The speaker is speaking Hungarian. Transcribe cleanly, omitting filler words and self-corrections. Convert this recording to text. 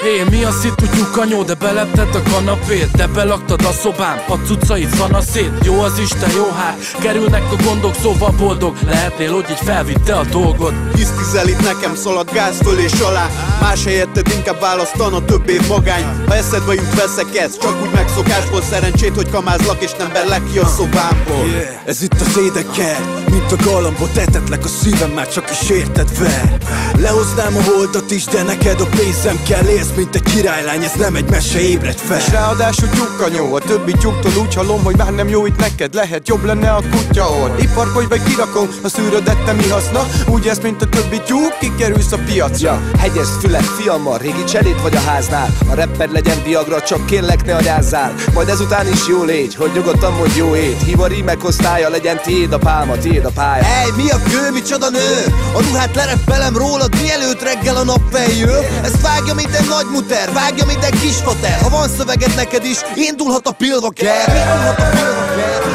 Mi a szitu tyúkanyó, de belepted a kanapét, de belaktad a szobám, a cuccait szanaszét. Jó az Isten, jó hát, kerülnek a gondok, szóval boldog lehetnél, hogy így felvitte a dolgod. 10-10 itt nekem szalad gáz föl és alá, más helyetted inkább választana több év magány. Ha eszedbe jut veszekedsz, csak úgy megszokásból, szerencsét, hogy kamázlak és nem berlek ki a szobámból. Ez itt az édeker, mint a galambot etetlek, a szívem már csak is érted ver. Lehoznám a holdat is, de neked a pénzem kell. Élsz, mint egy királylány, ez nem egy mese, ébred fel. És ráadásul tyúkanyó, a többi tyúktól úgy hallom, hogy már nem jó itt neked. Lehet jobb lenne a kutya ott. Iparkodj vagy kirakom, a szűrödet mi haszna. Úgy ezt, mint a többi tyúk, kikerülsz a piacra. Hegyez fület, fiammal, régi cserét vagy a háznál. A rapper legyen Viagra, csak kérlek ne agyázzál. Majd ezután is jó légy, hogy nyugodtan mondj jó ét. Hív a rímek osztálya, legyen tiéd a pálma, tiéd a pálya. Ej, mi a kő, micsoda nő? A ruhát lereppelem rólad, mielőtt reggel a nap feljön. Ezt vágja minden nagy muter, vágja minden kisfater. Ha van szöveged neked is, indulhat a pilvaker.